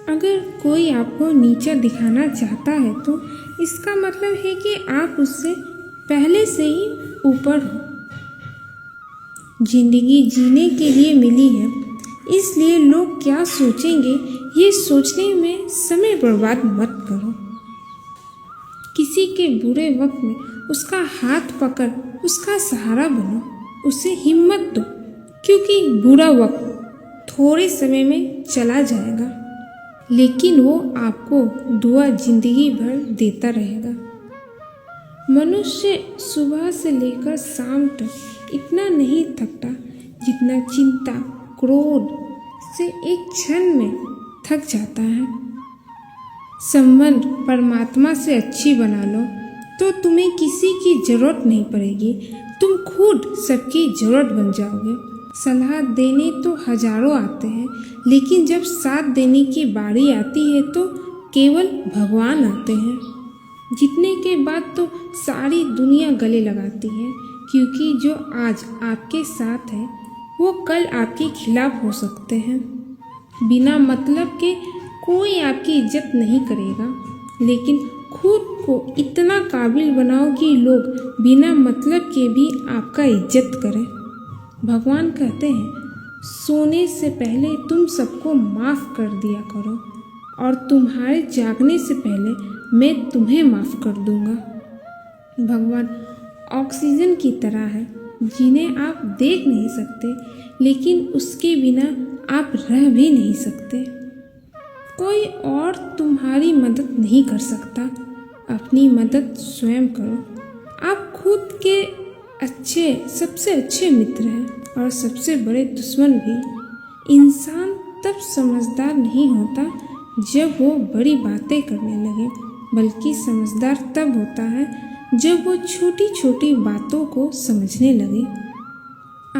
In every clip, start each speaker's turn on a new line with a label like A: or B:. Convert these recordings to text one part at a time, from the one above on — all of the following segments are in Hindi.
A: अगर कोई आपको नीचा दिखाना चाहता है तो इसका मतलब है कि आप उससे पहले से ही ऊपर हो। जिंदगी जीने के लिए मिली है, इसलिए लोग क्या सोचेंगे ये सोचने में समय बर्बाद मत करो। किसी के बुरे वक्त में उसका हाथ पकड़ उसका सहारा बनो, उसे हिम्मत दो, क्योंकि बुरा वक्त थोड़े समय में चला जाएगा, लेकिन वो आपको दुआ जिंदगी भर देता रहेगा। मनुष्य सुबह से लेकर शाम तक इतना नहीं थकता जितना चिंता क्रोध से एक क्षण में थक जाता है। संबंध परमात्मा से अच्छी बना लो तो तुम्हें किसी की जरूरत नहीं पड़ेगी, तुम खुद सबकी जरूरत बन जाओगे। सलाह देने तो हजारों आते हैं, लेकिन जब साथ देने की बारी आती है तो केवल भगवान आते हैं। जीतने के बाद तो सारी दुनिया गले लगाती है, क्योंकि जो आज आपके साथ है वो कल आपके खिलाफ हो सकते हैं। बिना मतलब के कोई आपकी इज्जत नहीं करेगा, लेकिन खुद को इतना काबिल बनाओ कि लोग बिना मतलब के भी आपका इज्जत करें। भगवान कहते हैं, सोने से पहले तुम सबको माफ़ कर दिया करो और तुम्हारे जागने से पहले मैं तुम्हें माफ़ कर दूंगा। भगवान ऑक्सीजन की तरह है, जिन्हें आप देख नहीं सकते, लेकिन उसके बिना आप रह भी नहीं सकते। कोई और तुम्हारी मदद नहीं कर सकता, अपनी मदद स्वयं करो। आप खुद के सबसे अच्छे मित्र हैं और सबसे बड़े दुश्मन भी। इंसान तब समझदार नहीं होता जब वो बड़ी बातें करने लगे, बल्कि समझदार तब होता है जब वो छोटी छोटी बातों को समझने लगे।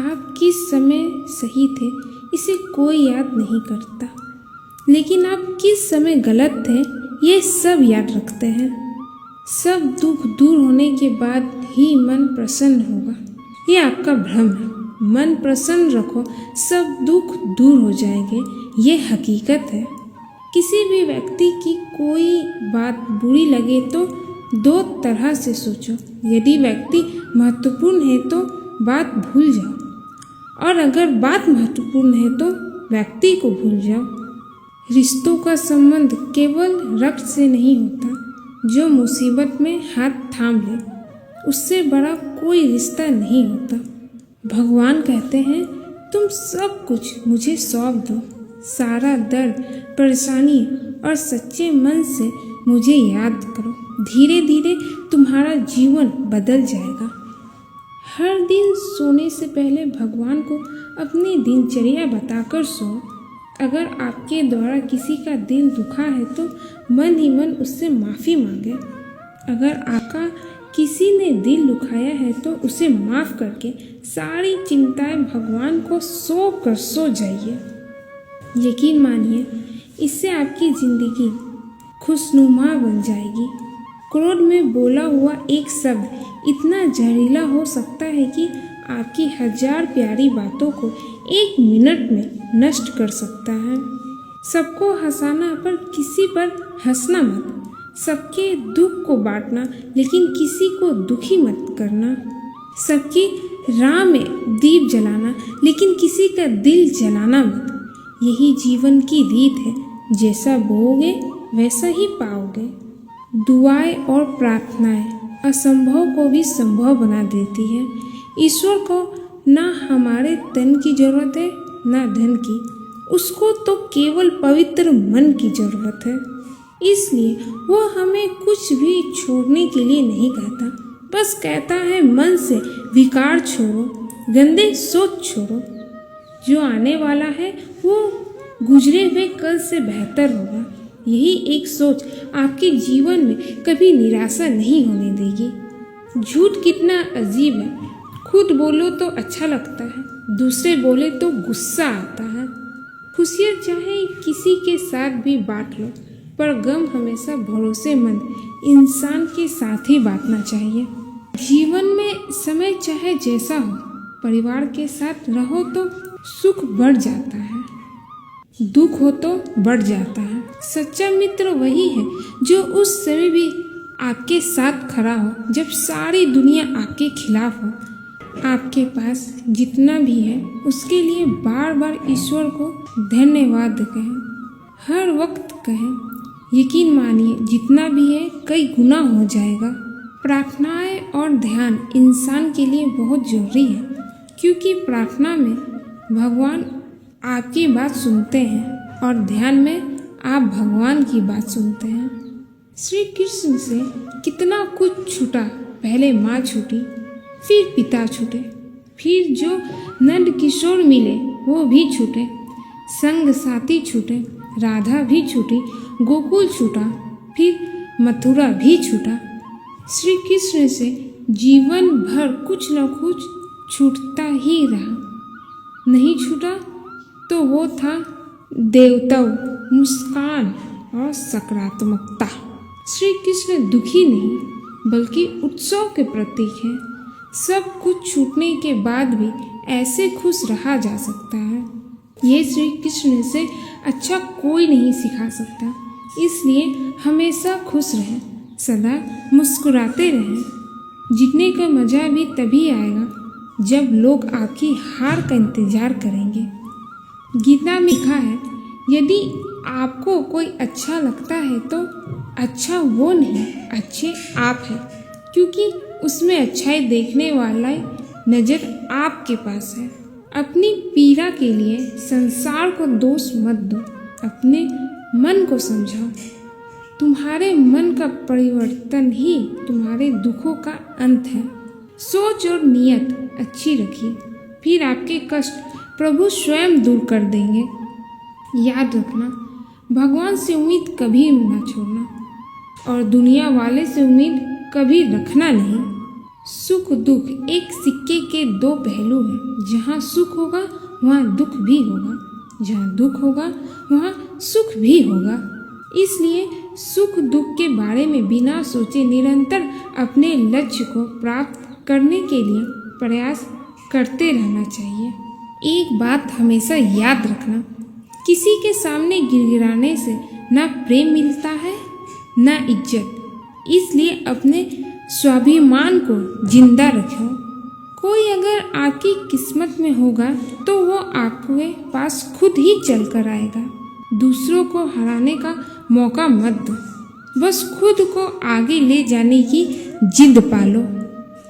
A: आप किस समय सही थे इसे कोई याद नहीं करता, लेकिन आप किस समय गलत थे ये सब याद रखते हैं। सब दुख दूर होने के बाद ही मन प्रसन्न होगा, ये आपका भ्रम है। मन प्रसन्न रखो, सब दुख दूर हो जाएंगे, ये हकीकत है। किसी भी व्यक्ति की कोई बात बुरी लगे तो दो तरह से सोचो। यदि व्यक्ति महत्वपूर्ण है तो बात भूल जाओ, और अगर बात महत्वपूर्ण है तो व्यक्ति को भूल जाओ। रिश्तों का संबंध केवल रक्त से नहीं होता, जो मुसीबत में हाथ थाम ले उससे बड़ा कोई रिश्ता नहीं होता। भगवान कहते हैं, तुम सब कुछ मुझे सौंप दो, सारा दर्द परेशानी और सच्चे मन से मुझे याद करो। धीरे धीरे तुम्हारा जीवन बदल जाएगा। हर दिन सोने से पहले भगवान को अपनी दिनचर्या बताकर सो। अगर आपके द्वारा किसी का दिल दुखा है तो मन ही मन उससे माफ़ी मांगे। अगर आपका किसी ने दिल दुखाया है तो उसे माफ़ करके सारी चिंताएं भगवान को सौंप कर सो जाइए। यकीन मानिए, इससे आपकी ज़िंदगी खुशनुमा बन जाएगी। क्रोध में बोला हुआ एक शब्द इतना जहरीला हो सकता है कि आपकी 1000 प्यारी बातों को 1 मिनट में नष्ट कर सकता है। सबको हंसाना पर किसी पर हंसना मत। सबके दुख को बांटना, लेकिन किसी को दुखी मत करना। सबकी राह में दीप जलाना, लेकिन किसी का दिल जलाना मत। यही जीवन की रीत है, जैसा बोओगे वैसा ही पाओगे। दुआएं और प्रार्थनाएं असंभव को भी संभव बना देती है। ईश्वर को ना हमारे तन की जरूरत है ना धन की, उसको तो केवल पवित्र मन की जरूरत है। इसलिए वो हमें कुछ भी छोड़ने के लिए नहीं कहता, बस कहता है मन से विकार छोड़ो, गंदे सोच छोड़ो। जो आने वाला है वो गुजरे हुए कल से बेहतर होगा। यही एक सोच आपके जीवन में कभी निराशा नहीं होने देगी। झूठ कितना अजीब है, खुद बोलो तो अच्छा लगता है, दूसरे बोले तो गुस्सा आता है। खुशियाँ चाहे किसी के साथ भी बांट लो, पर गम हमेशा भरोसेमंद इंसान के साथ ही बांटना चाहिए। जीवन में समय चाहे जैसा हो, परिवार के साथ रहो तो सुख बढ़ जाता है, दुख हो तो बढ़ जाता है। सच्चा मित्र वही है जो उस समय भी आपके साथ खड़ा हो जब सारी दुनिया आपके खिलाफ हो। आपके पास जितना भी है उसके लिए बार बार ईश्वर को धन्यवाद कहें, हर वक्त कहें। यकीन मानिए जितना भी है कई गुना हो जाएगा। प्रार्थनाएं और ध्यान इंसान के लिए बहुत जरूरी है, क्योंकि प्रार्थना में भगवान आपकी बात सुनते हैं और ध्यान में आप भगवान की बात सुनते हैं। श्री कृष्ण से कितना कुछ छूटा। पहले माँ छूटी, फिर पिता छूटे, फिर जो नंद किशोर मिले वो भी छूटे, संग साथी छूटे, राधा भी छूटी, गोकुल छूटा, फिर मथुरा भी छूटा। श्री कृष्ण से जीवन भर कुछ न कुछ छूटता ही रहा। नहीं छूटा तो वो था देवत्व, मुस्कान और सकारात्मकता। श्री कृष्ण दुखी नहीं बल्कि उत्सव के प्रतीक हैं। सब कुछ छूटने के बाद भी ऐसे खुश रहा जा सकता है, ये श्री कृष्ण से अच्छा कोई नहीं सिखा सकता। इसलिए हमेशा खुश रहें, सदा मुस्कुराते रहें। जीतने का मज़ा भी तभी आएगा जब लोग आपकी हार का इंतजार करेंगे। गीता में लिखा है, यदि आपको कोई अच्छा लगता है तो अच्छा वो नहीं, अच्छे आप हैं, क्योंकि उसमें अच्छाई देखने वाला नज़र आपके पास है। अपनी पीड़ा के लिए संसार को दोष मत दो, अपने मन को समझाओ। तुम्हारे मन का परिवर्तन ही तुम्हारे दुखों का अंत है। सोच और नियत अच्छी रखिए, फिर आपके कष्ट प्रभु स्वयं दूर कर देंगे। याद रखना, भगवान से उम्मीद कभी ना छोड़ना और दुनिया वाले से उम्मीद कभी रखना नहीं। सुख दुख एक सिक्के के दो पहलू हैं। जहाँ सुख होगा वहाँ दुख भी होगा, जहाँ दुख होगा वहाँ सुख भी होगा। इसलिए सुख दुख के बारे में बिना सोचे निरंतर अपने लक्ष्य को प्राप्त करने के लिए प्रयास करते रहना चाहिए। एक बात हमेशा याद रखना, किसी के सामने गिड़गिड़ाने से ना प्रेम मिलता है ना इज्जत। इसलिए अपने स्वाभिमान को जिंदा रखो। कोई अगर आपकी किस्मत में होगा तो वो आपके पास खुद ही चल कर आएगा। दूसरों को हराने का मौका मत दो, बस खुद को आगे ले जाने की जिद पालो।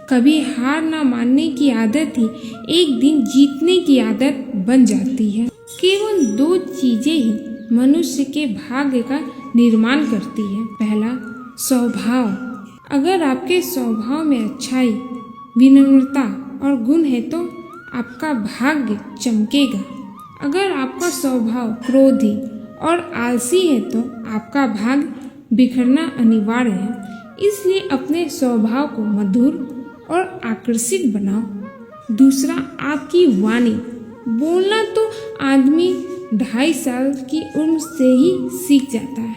A: कभी हार ना मानने की आदत ही एक दिन जीतने की आदत बन जाती है। केवल दो चीजें ही मनुष्य के भाग्य का निर्माण करती है। पहला, स्वभाव। अगर आपके स्वभाव में अच्छाई, विनम्रता और गुण है तो आपका भाग्य चमकेगा। अगर आपका स्वभाव क्रोधी और आलसी है तो आपका भाग्य बिखरना अनिवार्य है। इसलिए अपने स्वभाव को मधुर और आकर्षित बनाओ। दूसरा, आपकी वाणी। बोलना तो आदमी 2.5 साल की उम्र से ही सीख जाता है,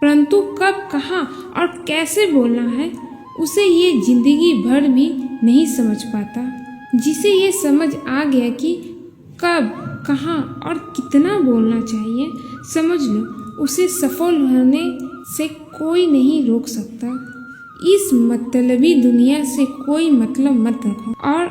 A: परंतु कब, कहाँ और कैसे बोलना है उसे ये जिंदगी भर भी नहीं समझ पाता। जिसे ये समझ आ गया कि कब, कहाँ और कितना बोलना चाहिए, समझ लो उसे सफल होने से कोई नहीं रोक सकता। इस मतलबी दुनिया से कोई मतलब मत रखो, और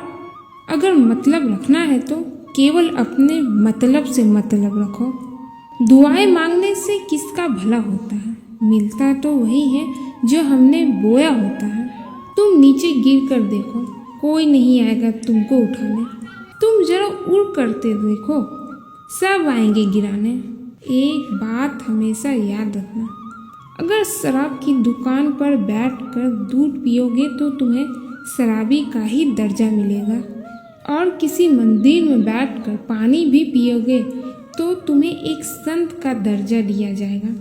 A: अगर मतलब रखना है तो केवल अपने मतलब से मतलब रखो। दुआएं मांगने से किसका भला होता है? मिलता तो वही है जो हमने बोया होता है। तुम नीचे गिर कर देखो, कोई नहीं आएगा तुमको उठाने। तुम जरा उड़ करते देखो, सब आएंगे गिराने। एक बात हमेशा याद रखना, अगर शराब की दुकान पर बैठकर दूध पियोगे तो तुम्हें शराबी का ही दर्जा मिलेगा, और किसी मंदिर में बैठकर पानी भी पियोगे तो तुम्हें एक संत का दर्जा दिया जाएगा।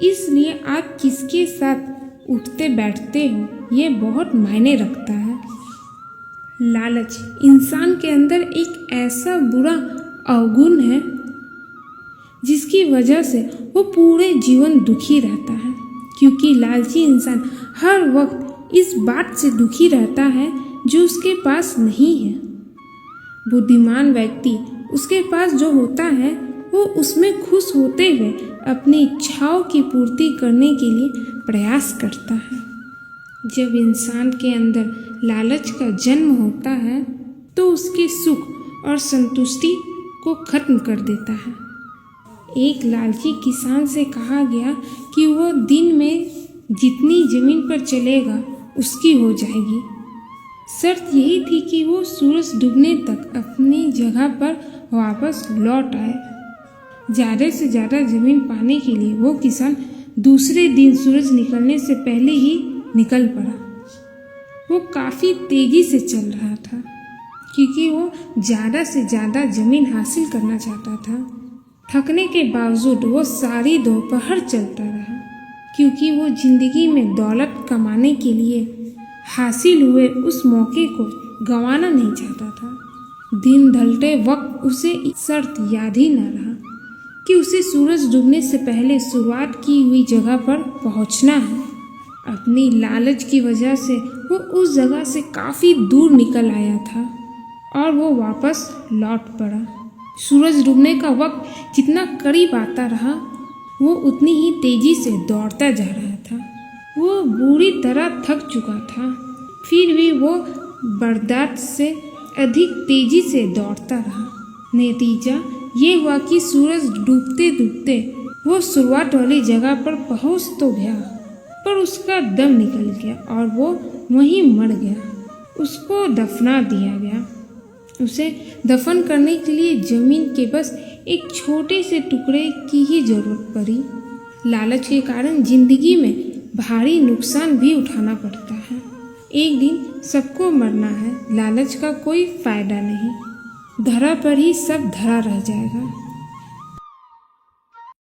A: इसलिए आप किसके साथ उठते बैठते हो ये बहुत मायने रखता है। लालच इंसान के अंदर एक ऐसा बुरा अवगुण है जिसकी वजह से वो पूरे जीवन दुखी रहता है, क्योंकि लालची इंसान हर वक्त इस बात से दुखी रहता है जो उसके पास नहीं है। बुद्धिमान व्यक्ति उसके पास जो होता है वो उसमें खुश होते हुए अपनी इच्छाओं की पूर्ति करने के लिए प्रयास करता है। जब इंसान के अंदर लालच का जन्म होता है तो उसके सुख और संतुष्टि को खत्म कर देता है। एक लालची किसान से कहा गया कि वो दिन में जितनी जमीन पर चलेगा उसकी हो जाएगी। शर्त यही थी कि वो सूरज डूबने तक अपनी जगह पर वापस लौट आए। ज़्यादा से ज़्यादा जमीन पाने के लिए वो किसान दूसरे दिन सूरज निकलने से पहले ही निकल पड़ा। वो काफ़ी तेज़ी से चल रहा था क्योंकि वो ज़्यादा से ज़्यादा ज़मीन हासिल करना चाहता था। थकने के बावजूद वो सारी दोपहर चलता रहा क्योंकि वो ज़िंदगी में दौलत कमाने के लिए हासिल हुए उस मौके को गंवाना नहीं चाहता था। दिन ढलते वक्त उसे शर्त याद ही न रहा कि उसे सूरज डूबने से पहले शुरुआत की हुई जगह पर पहुंचना है। अपनी लालच की वजह से वो उस जगह से काफ़ी दूर निकल आया था और वो वापस लौट पड़ा। सूरज डूबने का वक्त जितना करीब आता रहा वो उतनी ही तेज़ी से दौड़ता जा रहा था। वो बुरी तरह थक चुका था, फिर भी वो बर्दाश्त से अधिक तेज़ी से दौड़ता रहा। नतीजा ये हुआ कि सूरज डूबते डूबते वो शुरुआत वाली जगह पर पहुंच तो गया, पर उसका दम निकल गया और वो वहीं मर गया। उसको दफना दिया गया। उसे दफन करने के लिए ज़मीन के बस एक छोटे से टुकड़े की ही ज़रूरत पड़ी। लालच के कारण जिंदगी में भारी नुकसान भी उठाना पड़ता है। एक दिन सबको मरना है, लालच का कोई फायदा नहीं। धरा पर ही सब धरा रह जाएगा।